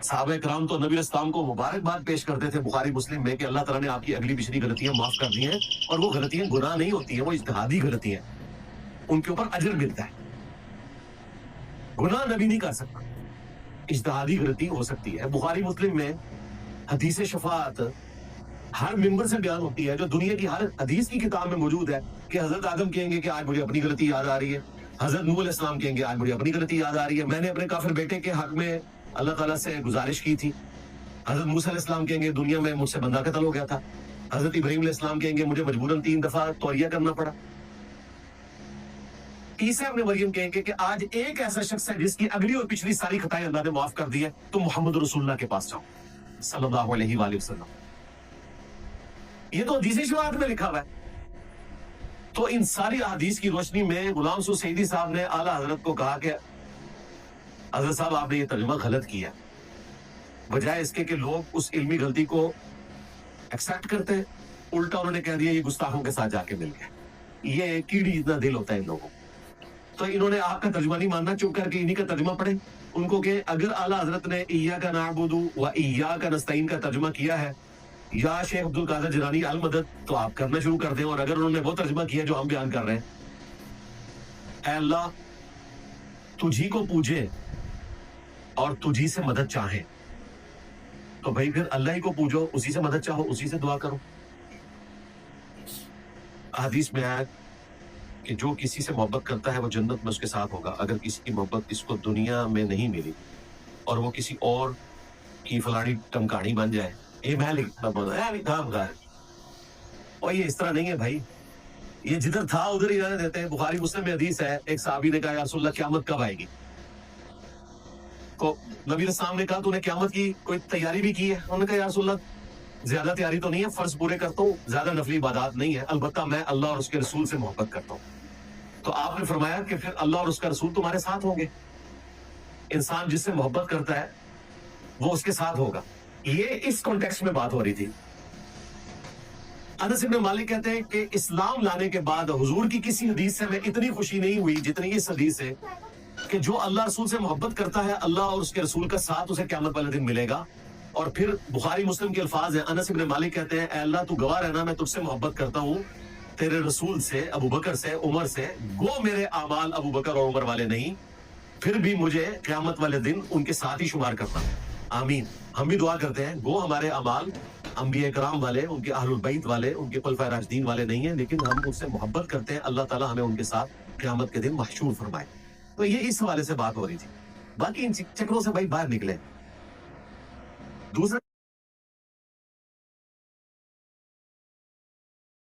صحابہ کرام تو نبی اسلام کو مبارکباد پیش کرتے تھے بخاری مسلم میں کہ اللہ تعالیٰ نے آپ کی اگلی پچھلی غلطیاں معاف کر دی ہیں، اور وہ غلطیاں گناہ نہیں ہوتی ہیں، وہ اجتہادی غلطیاں ہیں، ان کے اوپر اجر ملتا ہے۔ گناہ نبی نہیں کر سکتا، اجتہادی غلطی ہو سکتی ہے۔ بخاری مسلم میں حدیث شفاعت ہر ممبر سے بیان ہوتی ہے، جو دنیا کی ہر حدیث کی کتاب میں موجود ہے، کہ حضرت آدم کہیں گے کہ آج مجھے اپنی غلطی یاد آ رہی ہے، حضرت نوح علیہ السلام کہیں گے آج مجھے اپنی غلطی یاد آ رہی ہے، میں نے اپنے کافر بیٹے کے حق میں اللہ تعالیٰ سے گزارش کی تھی۔ حضرت موسیٰ علیہ السلام کہیں گے دنیا میں مجھ سے بندہ قتل ہو گیا تھا۔ حضرت ابراہیم علیہ السلام کہیں گے مجھے مجبوراً 3 دفعہ توعیہ کرنا پڑا۔ عیسیٰ ابن مریم کہیں گے کہ آج ایک ایسا شخص ہے جس کی اگلی اور پچھلی ساری خطائیں اللہ نے معاف کر دی ہے، تو محمد رسول اللہ کے پاس جاؤ صلی اللہ علیہ وآلہ وسلم۔ یہ تو حدیث شفاعت میں لکھا ہوا ہے۔ تو ان ساری احادیث کی روشنی میں غلام سو سعیدی صاحب نے اعلیٰ حضرت کو کہا کہ حضرت صاحب آپ نے یہ ترجمہ غلط کیا، بجائے اس کے کہ لوگ اس علمی غلطی کو ایکسپٹ کرتے ہیں، الٹا انہوں نے کہہ دیا یہ گستاخوں کے ساتھ جا کے مل گئے۔ یہ کیڑی جتنا دل ہوتا ہے ان لوگوں، تو انہوں نے آپ کا ترجمہ نہیں ماننا، چپ کر کے انہی کا ترجمہ پڑھیں۔ ان کو کہ اگر اعلیٰ حضرت نے ایاک نعبد و ایاک نستعین کا ترجمہ کیا ہے یا شیخ عبد القادر جیلانی المدد، تو آپ کرنا شروع کر دیں، اور اگر انہوں نے وہ ترجمہ کیا جو ہم بیان کر رہے ہیں، اے اللہ تجھی کو پوجے اور تجھی سے مدد چاہیں، تو بھائی پھر اللہ ہی کو پوجو، اسی سے مدد چاہو، اسی سے دعا کرو۔ حدیث میں آیا کہ جو کسی سے محبت کرتا ہے وہ جنت میں اس کے ساتھ ہوگا، اگر کسی کی محبت اس کو دنیا میں نہیں ملی اور وہ کسی اور کی فلانی ٹمکاڑی بن جائے، یہ میں لکھتا اور یہ اس طرح نہیں ہے بھائی، یہ جدھر تھا ادھر ہی رہنے دیتے ہیں۔ بخاری مسلم میں حدیث ہے، ایک صحابی نے کہا یا رسول اللہ قیامت کب آئے گی؟ تو نبی علیہ السلام نے کہا تو نے قیامت کی کوئی تیاری بھی کی ہے؟ انہوں نے کہا یا رسول اللہ زیادہ تیاری تو نہیں ہے، فرض پورے کرتا ہوں، زیادہ نفلی عبادات نہیں ہے، البتہ میں اللہ اور اس کے رسول سے محبت کرتا ہوں۔ تو آپ نے فرمایا کہ پھر اللہ اور اس کا رسول تمہارے ساتھ ہوں گے، انسان جس سے محبت کرتا ہے وہ اس کے ساتھ ہوگا۔ یہ اس کانٹیکسٹ میں بات ہو رہی تھی۔ انس بن مالک کہتے ہیں کہ اسلام لانے کے بعد حضور کی کسی حدیث سے میں اتنی خوشی نہیں ہوئی جتنی اس حدیث سے، کہ جو اللہ رسول سے محبت کرتا ہے اللہ اور اس کے رسول کا ساتھ اسے قیامت والے دن ملے گا۔ اور پھر بخاری مسلم کے الفاظ ہیں، انس بن مالک کہتے ہیں اے اللہ تو گواہ رہنا میں تجھ سے محبت کرتا ہوں، تیرے رسول سے، ابو بکر سے، عمر سے، گو میرے اعمال ابو بکر اور عمر والے نہیں، پھر بھی مجھے قیامت والے دن ان کے ساتھ ہی شمار کرتا ہوں۔ آمین۔ ہم بھی دعا کرتے ہیں گو ہمارے اعمال انبیاء کرام والے، ان کے اہل البیت والے، ان کے خلفائے راشدین والے نہیں ہیں، لیکن ہم ان سے محبت کرتے ہیں، اللہ تعالیٰ ہمیں ان کے ساتھ قیامت کے دن محشور فرمائے۔ تو یہ اس حوالے سے بات ہو رہی تھی، باقی ان چکروں سے بھائی باہر نکلے۔ دوسرا